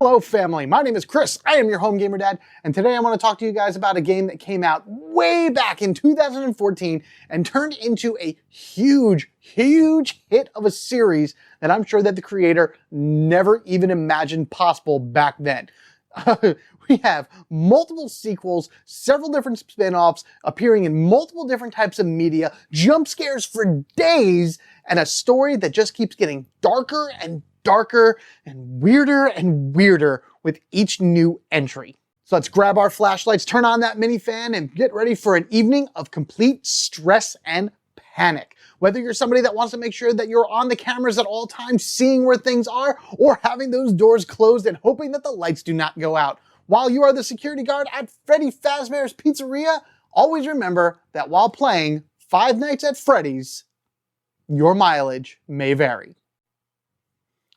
Hello family, my name is Chris, I am your home gamer dad, and today I want to talk to you guys about a game that came out way back in 2014 and turned into a huge hit of a series that I'm sure that the creator never even imagined possible back then. We have multiple sequels, several different spin-offs, appearing in multiple different types of media, jump scares for days, and a story that just keeps getting darker and darker and weirder with each new entry. So let's grab our flashlights, turn on that mini fan, and get ready for an evening of complete stress and panic. Whether you're somebody that wants to make sure that you're on the cameras at all times, seeing where things are, or having those doors closed and hoping that the lights do not go out. While you are the security guard at Freddy Fazbear's Pizzeria, always remember that while playing Five Nights at Freddy's, your mileage may vary.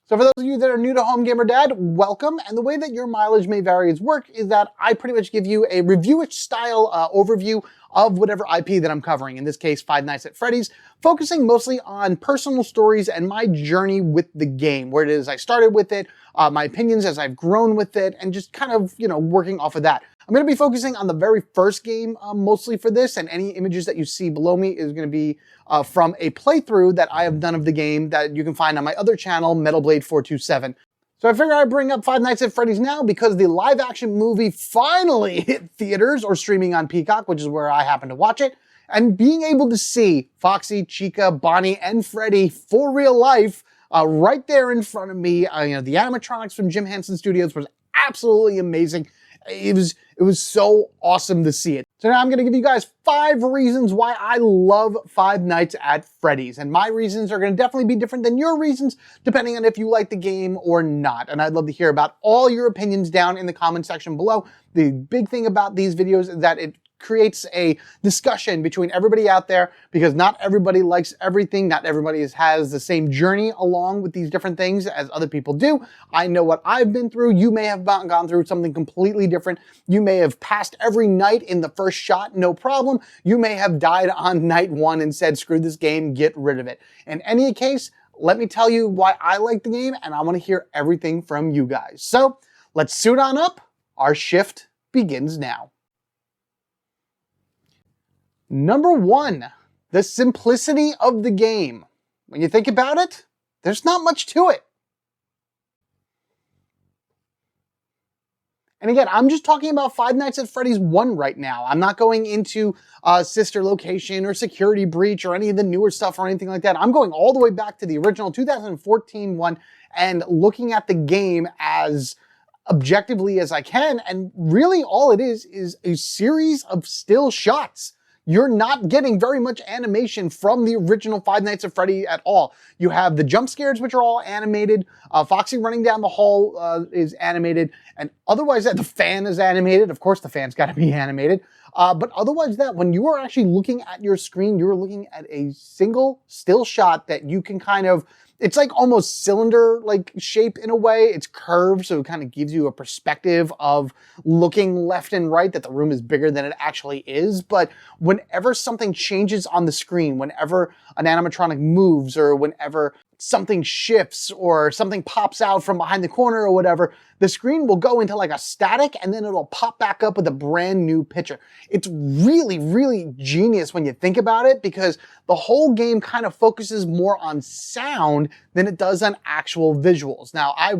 So for those of you that are new to Home Gamer Dad, welcome. And the way that your mileage may vary is that I pretty much give you a reviewish style overview of whatever IP that I'm covering. In this case, Five Nights at Freddy's, focusing mostly on personal stories and my journey with the game, where it is I started with it, my opinions as I've grown with it, and just kind of, working off of that. I'm going to be focusing on the very first game mostly for this, and any images that you see below me is going to be from a playthrough that I have done of the game that you can find on my other channel, Metal Blade 427. So I figured I'd bring up Five Nights at Freddy's now because the live action movie finally hit theaters or streaming on Peacock, which is where I happen to watch it. And being able to see Foxy, Chica, Bonnie, and Freddy for real life right there in front of me, the animatronics from Jim Henson Studios was absolutely amazing. It was so awesome to see it. So now I'm going to give you guys 5 reasons why I love Five Nights at Freddy's. And my reasons are going to definitely be different than your reasons, depending on if you like the game or not. And I'd love to hear about all your opinions down in the comment section below. The big thing about these videos is that it creates a discussion between everybody out there, because not everybody likes everything. Not everybody has the same journey along with these different things as other people do. I know what I've been through. You may have gone through something completely different. You may have passed every night in the first shot, no problem. You may have died on night 1 and said, screw this game, get rid of it. In any case, let me tell you why I like the game, and I want to hear everything from you guys. So let's suit on up. Our shift begins now. Number 1, the simplicity of the game. When you think about it, there's not much to it. And again, I'm just talking about Five Nights at Freddy's 1 right now. I'm not going into Sister Location or Security Breach or any of the newer stuff or anything like that. I'm going all the way back to the original 2014 one and looking at the game as objectively as I can. And really all it is a series of still shots. You're not getting very much animation from the original Five Nights at Freddy at all. You have the jump scares, which are all animated. Foxy running down the hall is animated. And otherwise, the fan is animated. Of course, the fan's got to be animated. But otherwise when you are actually looking at your screen, you're looking at a single still shot that you can kind of, it's like almost cylinder-like shape in a way. It's curved, so it kind of gives you a perspective of looking left and right, that the room is bigger than it actually is. But whenever something changes on the screen, whenever an animatronic moves, or whenever something shifts or something pops out from behind the corner or whatever, the screen will go into like a static and then it'll pop back up with a brand new picture. It's really genius when you think about it, because the whole game kind of focuses more on sound than it does on actual visuals. Now, I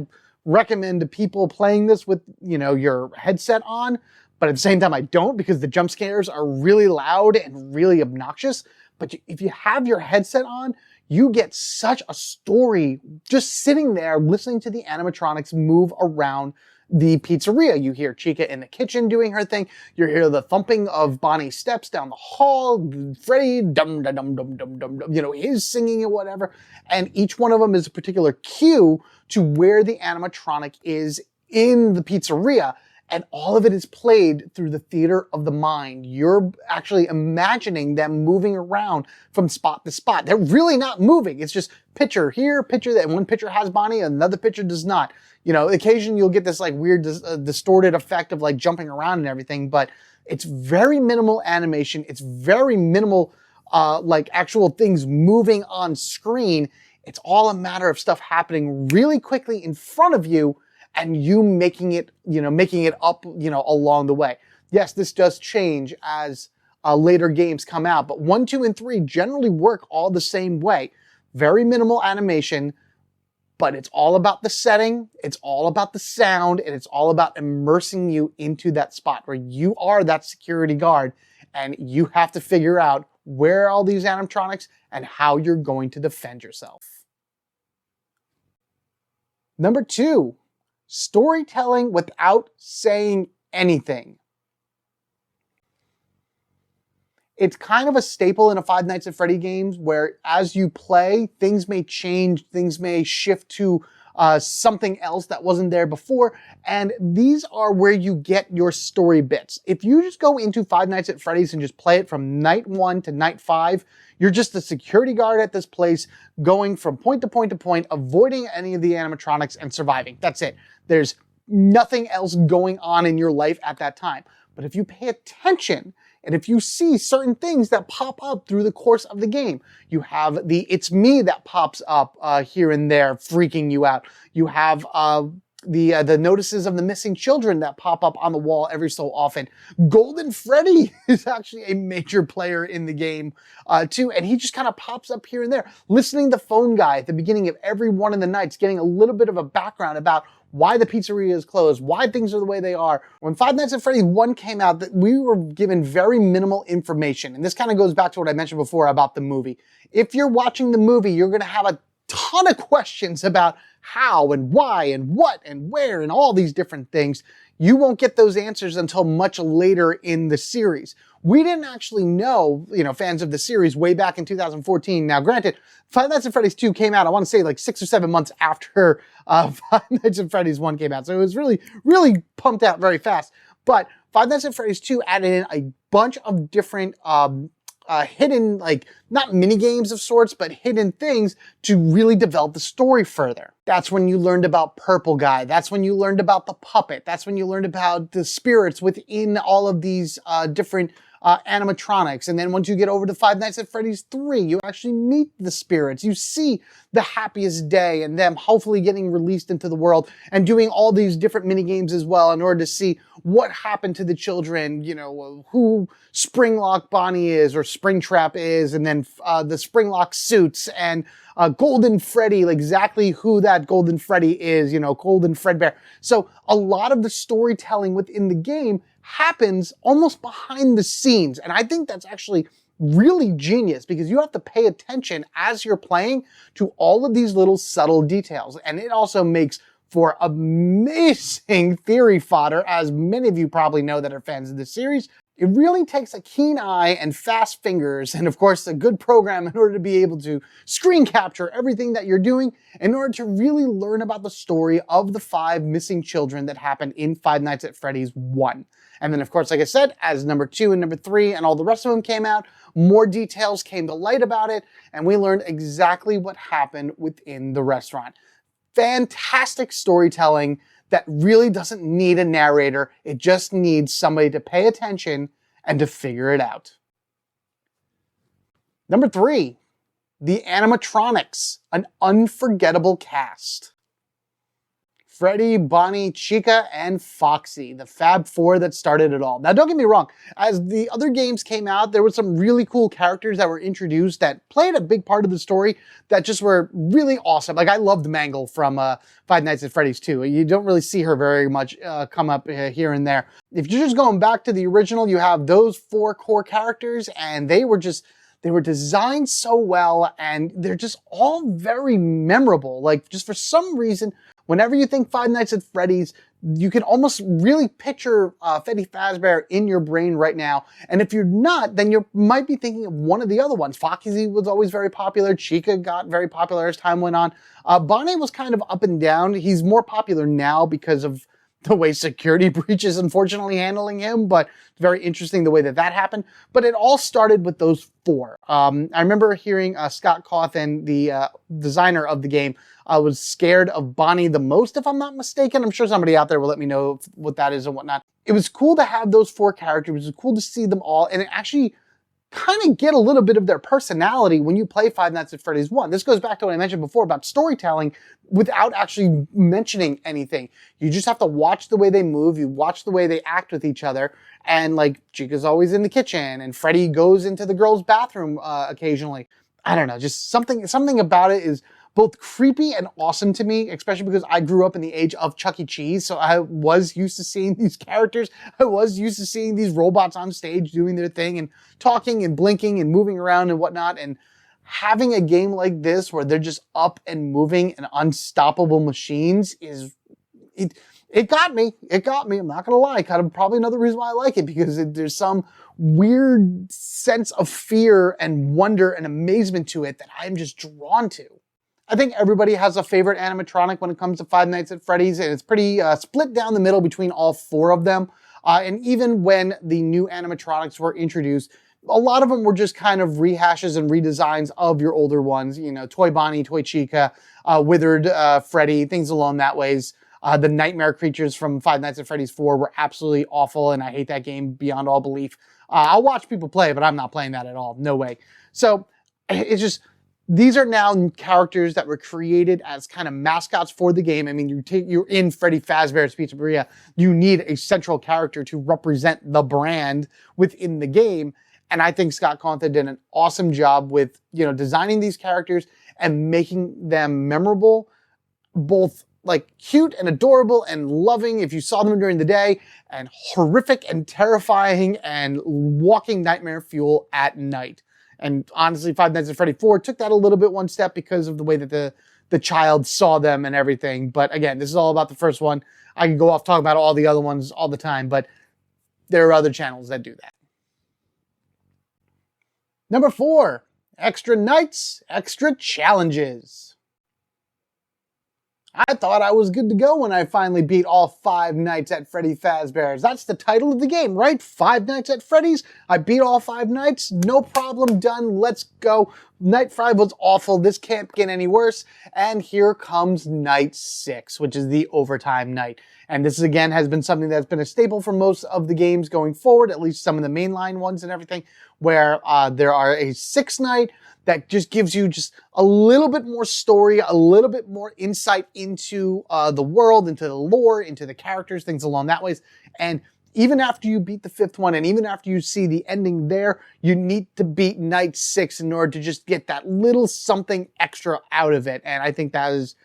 recommend to people playing this with, your headset on, but at the same time I don't, because the jump scares are really loud and really obnoxious. But if you have your headset on, you get such a story just sitting there listening to the animatronics move around the pizzeria. You hear Chica in the kitchen doing her thing. You hear the thumping of Bonnie's steps down the hall. Freddy, dum dum dum dum dum dum dum, his singing or whatever. And each one of them is a particular cue to where the animatronic is in the pizzeria. And all of it is played through the theater of the mind. You're actually imagining them moving around from spot to spot. They're really not moving. It's just picture here, picture there. One picture has Bonnie, another picture does not. Occasionally you'll get this like weird distorted effect of like jumping around and everything, but it's very minimal animation. It's very minimal like actual things moving on screen. It's all a matter of stuff happening really quickly in front of you. and you making it, making it up, along the way. Yes, this does change as later games come out, but 1, 2, and 3 generally work all the same way. Very minimal animation, but it's all about the setting, it's all about the sound, and it's all about immersing you into that spot where you are that security guard, and you have to figure out where are all these animatronics and how you're going to defend yourself. Number 2, storytelling without saying anything. It's kind of a staple in a Five Nights at Freddy games where as you play, things may change, things may shift to something else that wasn't there before, and these are where you get your story bits. If you just go into Five Nights at Freddy's and just play it from night 1 to night 5, you're just a security guard at this place, going from point to point to point, avoiding any of the animatronics and surviving. That's it. There's nothing else going on in your life at that time. But if you pay attention, and if you see certain things that pop up through the course of the game, you have the "It's Me" that pops up here and there, freaking you out. You have the notices of the missing children that pop up on the wall every so often. Golden Freddy is actually a major player in the game too, and he just kind of pops up here and there. Listening to the phone guy at the beginning of every one of the nights, getting a little bit of a background about why the pizzeria is closed, why things are the way they are. When Five Nights at Freddy's 1 came out, we were given very minimal information. And this kind of goes back to what I mentioned before about the movie. If you're watching the movie, you're going to have a ton of questions about how and why and what and where and all these different things. You won't get those answers until much later in the series. We didn't actually know, fans of the series way back in 2014. Now, granted, Five Nights at Freddy's 2 came out, I want to say like 6 or 7 months after Five Nights at Freddy's 1 came out. So it was really, really pumped out very fast. But Five Nights at Freddy's 2 added in a bunch of different hidden, not mini games of sorts, but hidden things to really develop the story further. That's when you learned about Purple Guy. That's when you learned about the puppet. That's when you learned about the spirits within all of these different animatronics. And then once you get over to Five Nights at Freddy's 3, you actually meet the spirits. You see the happiest day and them hopefully getting released into the world and doing all these different mini games as well in order to see what happened to the children, who Springlock Bonnie is or Springtrap is, and then the Springlock suits and Golden Freddy, exactly who that Golden Freddy is, Golden Fredbear. So a lot of the storytelling within the game happens almost behind the scenes. And I think that's actually really genius because you have to pay attention as you're playing to all of these little subtle details. And it also makes for amazing theory fodder, as many of you probably know that are fans of the series. It really takes a keen eye and fast fingers and, of course, a good program in order to be able to screen capture everything that you're doing in order to really learn about the story of the 5 missing children that happened in Five Nights at Freddy's 1. And then, of course, like I said, as number 2 and number 3 and all the rest of them came out, more details came to light about it, and we learned exactly what happened within the restaurant. Fantastic storytelling that really doesn't need a narrator. It just needs somebody to pay attention and to figure it out. Number 3, the Animatronics, an unforgettable cast. Freddy, Bonnie, Chica, and Foxy, the Fab Four that started it all. Now, don't get me wrong. As the other games came out, there were some really cool characters that were introduced that played a big part of the story that just were really awesome. Like, I loved Mangle from Five Nights at Freddy's 2. You don't really see her very much come up here and there. If you're just going back to the original, you have those 4 core characters, and they were designed so well, and they're just all very memorable. Like, just for some reason, whenever you think Five Nights at Freddy's, you can almost really picture Freddy Fazbear in your brain right now. And if you're not, then you might be thinking of one of the other ones. Foxy was always very popular. Chica got very popular as time went on. Bonnie was kind of up and down. He's more popular now because of the way Security Breach is unfortunately handling him, but it's very interesting the way that happened. But it all started with those 4. I remember hearing Scott Cawthon, the designer of the game, was scared of Bonnie the most, if I'm not mistaken. I'm sure somebody out there will let me know what that is and whatnot. It was cool to have those 4 characters. It was cool to see them all, and it actually kind of get a little bit of their personality when you play Five Nights at Freddy's 1. This goes back to what I mentioned before about storytelling without actually mentioning anything. You just have to watch the way they move, you watch the way they act with each other, and like Chica's always in the kitchen, and Freddy goes into the girls' bathroom occasionally. I don't know, just something about it is both creepy and awesome to me, especially because I grew up in the age of Chuck E. Cheese, so I was used to seeing these characters. I was used to seeing these robots on stage doing their thing and talking and blinking and moving around and whatnot. And having a game like this where they're just up and moving and unstoppable machines it got me. It got me. I'm not going to lie. Kind of probably another reason why I like it, because there's some weird sense of fear and wonder and amazement to it that I'm just drawn to. I think everybody has a favorite animatronic when it comes to Five Nights at Freddy's, and it's pretty split down the middle between all four of them. And even when the new animatronics were introduced, a lot of them were just kind of rehashes and redesigns of your older ones. You know, Toy Bonnie, Toy Chica, Withered Freddy, things along that ways. The nightmare creatures from Five Nights at Freddy's 4 were absolutely awful, and I hate that game beyond all belief. I'll watch people play, but I'm not playing that at all. No way. So it's just, these are now characters that were created as kind of mascots for the game. I mean, you're in Freddy Fazbear's Pizzeria. You need a central character to represent the brand within the game. And I think Scott Conta did an awesome job with, designing these characters and making them memorable, both like cute and adorable and loving if you saw them during the day, and horrific and terrifying and walking nightmare fuel at night. And honestly, Five Nights at Freddy 4 took that a little bit one step because of the way that the child saw them and everything. But again, this is all about the first one. I can go off talking about all the other ones all the time, but there are other channels that do that. Number 4, extra nights, extra challenges. I thought I was good to go when I finally beat all 5 Nights at Freddy Fazbear's. That's the title of the game, right? 5 Nights at Freddy's. I beat all 5 nights. No problem, done. Let's go. Night 5 was awful. This can't get any worse. And here comes Night 6, which is the overtime night. And this, again, has been something that's been a staple for most of the games going forward, at least some of the mainline ones and everything, where there are a 6th night that just gives you just a little bit more story, a little bit more insight into the world, into the lore, into the characters, things along that ways. And even after you beat the 5th one, and even after you see the ending there, you need to beat Night 6 in order to just get that little something extra out of it. And I think that is,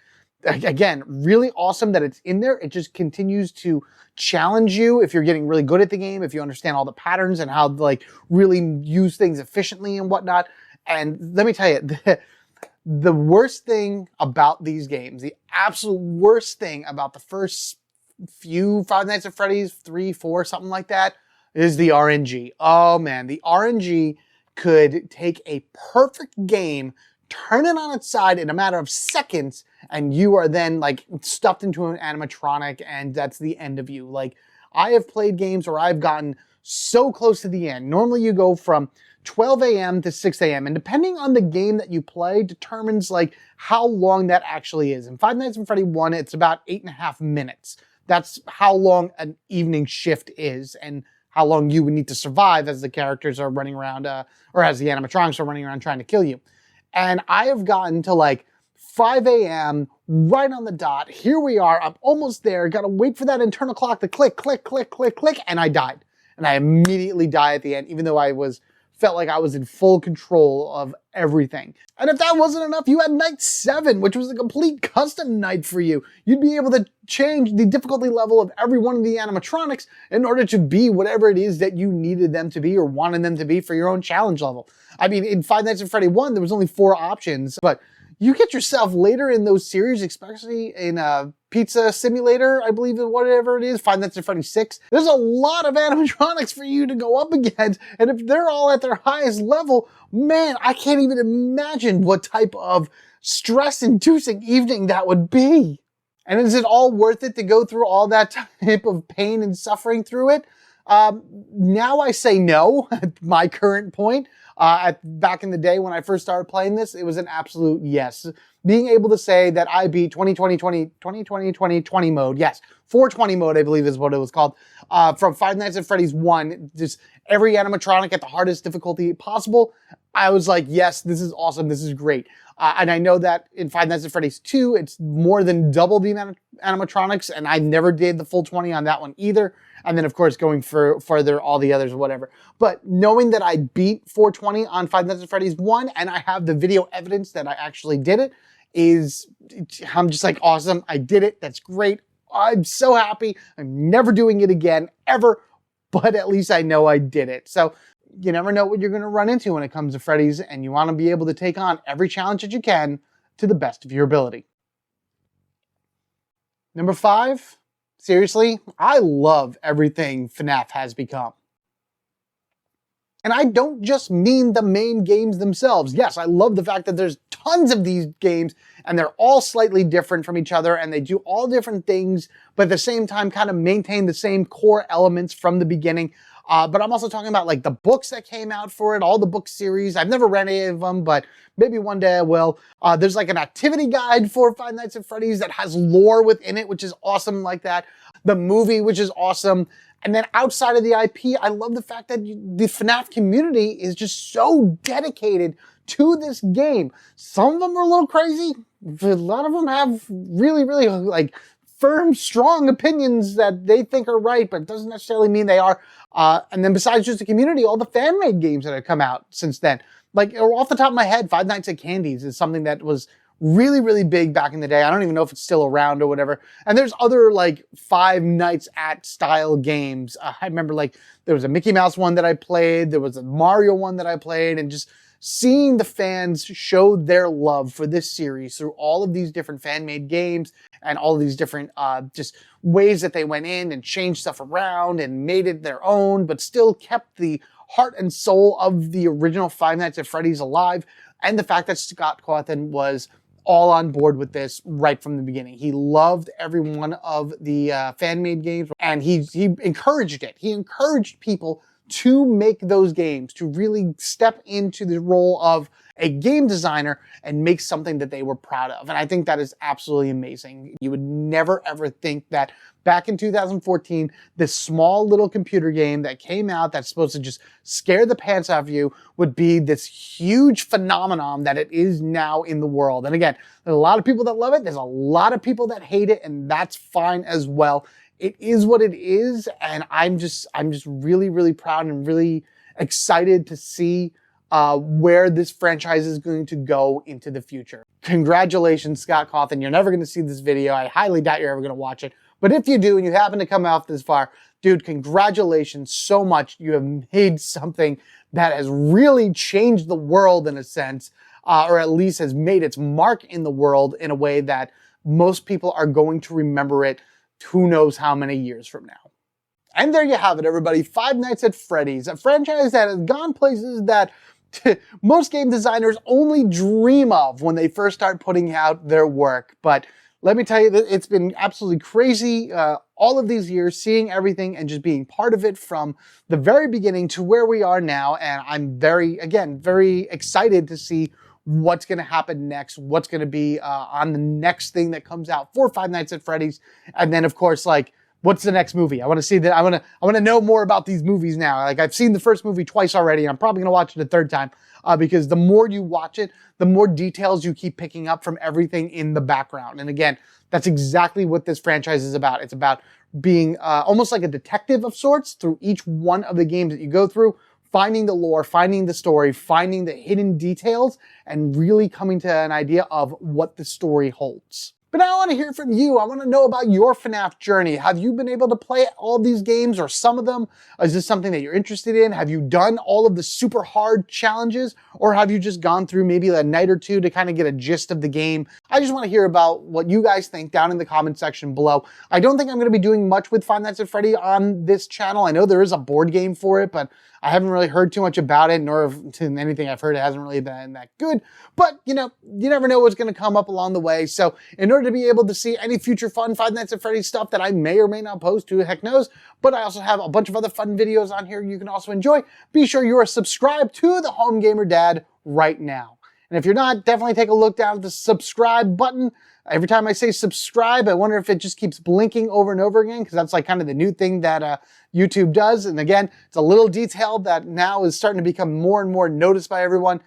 again, really awesome that it's in there. It just continues to challenge you if you're getting really good at the game, if you understand all the patterns and how to really use things efficiently and whatnot. And let me tell you, the worst thing about these games, the absolute worst thing about the first few Five Nights at Freddy's, 3, 4, something like that, is the RNG. Oh man, the RNG could take a perfect game, turn it on its side in a matter of seconds, and you are then stuffed into an animatronic, and that's the end of you. I have played games where I've gotten so close to the end. Normally you go from 12 a.m. to 6 a.m. and depending on the game that you play determines how long that actually is. In Five Nights at Freddy 1, it's about 8.5 minutes. That's how long an evening shift is and how long you would need to survive as the characters are running around, or as the animatronics are running around trying to kill you. And I have gotten to 5 a.m. right on the dot. Here we are. I'm almost there. Got to wait for that internal clock to click, click, click, click, click, and I died. And I immediately die at the end, even though felt like I was in full control of everything. And if that wasn't enough, you had Night 7, which was a complete custom night for you. You'd be able to change the difficulty level of every one of the animatronics in order to be whatever it is that you needed them to be or wanted them to be for your own challenge level. I mean, in Five Nights at Freddy 1, there was only 4 options, but you get yourself later in those series, especially in Pizza Simulator, I believe, whatever it is, Five Nights at Freddy 6. There's a lot of animatronics for you to go up against, and if they're all at their highest level, man, I can't even imagine what type of stress-inducing evening that would be. And is it all worth it to go through all that type of pain and suffering through it? Now I say no at my current point. Back in the day when I first started playing this, it was an absolute yes. Being able to say that I beat 2020 mode, yes, 420 mode, I believe is what it was called, from Five Nights at Freddy's 1, just every animatronic at the hardest difficulty possible. I was like, yes, this is awesome, this is great. And I know that in Five Nights at Freddy's 2, it's more than double the amount of animatronics, and I never did the full 20 on that one either. And then, of course, going further, all the others or whatever. But knowing that I beat 420 on Five Nights at Freddy's 1, and I have the video evidence that I actually did it, I'm just like, awesome, I did it, that's great. I'm so happy. I'm never doing it again, ever, but at least I know I did it. So you never know what you're going to run into when it comes to Freddy's, and you want to be able to take on every challenge that you can to the best of your ability. Number 5, seriously, I love everything FNaF has become. And I don't just mean the main games themselves. Yes, I love the fact that there's tons of these games and they're all slightly different from each other and they do all different things, but at the same time kind of maintain the same core elements from the beginning. But I'm also talking about like the books that came out for it, all the book series. I've never read any of them, but maybe one day I will. There's like an activity guide for Five Nights at Freddy's that has lore within it, which is awesome like that. The movie, which is awesome. And then outside of the IP, I love the fact that the FNaF community is just so dedicated to this game. Some of them are a little crazy. A lot of them have really, really like firm, strong opinions that they think are right, but it doesn't necessarily mean they are. And then besides just the community, all the fan-made games that have come out since then. Like off the top of my head, Five Nights at Candy's is something that was really, really big back in the day. I don't even know if it's still around or whatever. And there's other like Five Nights at style games. I remember like there was a Mickey Mouse one that I played. There was a Mario one that I played, and just seeing the fans show their love for this series through all of these different fan-made games and all of these different just ways that they went in and changed stuff around and made it their own, but still kept the heart and soul of the original Five Nights at Freddy's alive. And the fact that Scott Cawthon was all on board with this right from the beginning. He loved every one of the fan-made games, and he encouraged it. He encouraged people to make those games, to really step into the role of a game designer and make something that they were proud of. And I think that is absolutely amazing. You would never ever think that back in 2014, this small little computer game that came out that's supposed to just scare the pants off you would be this huge phenomenon that it is now in the world. And again, there's a lot of people that love it. There's a lot of people that hate it, and that's fine as well. It is what it is, and I'm just really, really proud and really excited to see where this franchise is going to go into the future. Congratulations, Scott Cawthon. You're never going to see this video. I highly doubt you're ever going to watch it. But if you do and you happen to come out this far, dude, congratulations so much. You have made something that has really changed the world in a sense, or at least has made its mark in the world in a way that most people are going to remember it who knows how many years from now. And there you have it, everybody. Five Nights at Freddy's, a franchise that has gone places that most game designers only dream of when they first start putting out their work. But let me tell you that it's been absolutely crazy all of these years, seeing everything and just being part of it from the very beginning to where we are now. And I'm very excited to see what's going to happen next, what's going to be on the next thing that comes out for Five Nights at Freddy's. And then, of course, like, what's the next movie? I want to see that. I want to know more about these movies now. Like, I've seen the first movie twice already, and I'm probably going to watch it a third time because the more you watch it, the more details you keep picking up from everything in the background. And again, that's exactly what this franchise is about. It's about being almost like a detective of sorts through each one of the games that you go through, finding the lore, finding the story, finding the hidden details, and really coming to an idea of what the story holds. But now I want to hear from you. I want to know about your FNaF journey. Have you been able to play all these games or some of them? Is this something that you're interested in? Have you done all of the super hard challenges? Or have you just gone through maybe a night or two to kind of get a gist of the game? I just want to hear about what you guys think down in the comment section below. I don't think I'm going to be doing much with Five Nights at Freddy on this channel. I know there is a board game for it, but I haven't really heard too much about it, nor anything I've heard, it hasn't really been that good. But, you know, you never know what's going to come up along the way. So in order to be able to see any future fun Five Nights at Freddy's stuff that I may or may not post, who the heck knows, but I also have a bunch of other fun videos on here you can also enjoy. Be sure you are subscribed to the Home Gamer Dad right now. And if you're not, definitely take a look down at the subscribe button. Every time I say subscribe, I wonder if it just keeps blinking over and over again, because that's like kind of the new thing that YouTube does. And again, it's a little detail that now is starting to become more and more noticed by everyone.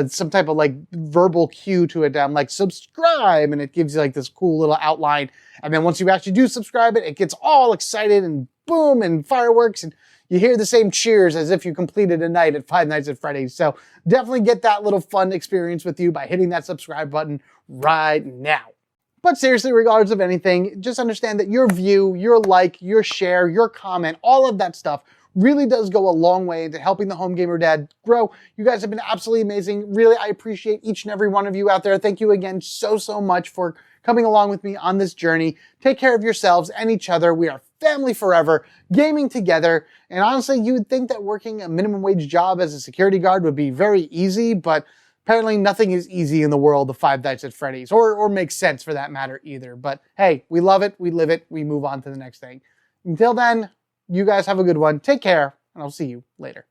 Some type of like verbal cue to it. Like subscribe, and it gives you like this cool little outline. And then once you actually do subscribe it gets all excited and boom and fireworks, and you hear the same cheers as if you completed a night at Five Nights at Freddy's. So definitely get that little fun experience with you by hitting that subscribe button right now. But seriously, regardless of anything, just understand that your view, your like, your share, your comment, all of that stuff really does go a long way into helping the Home Gamer Dad grow. You guys have been absolutely amazing. Really, I appreciate each and every one of you out there. Thank you again so much for coming along with me on this journey. Take care of yourselves and each other. We are family forever, gaming together. And honestly, you would think that working a minimum wage job as a security guard would be very easy, but apparently nothing is easy in the world of Five Nights at Freddy's, or makes sense for that matter either. But hey, we love it, we live it, we move on to the next thing. Until then, you guys have a good one. Take care, and I'll see you later.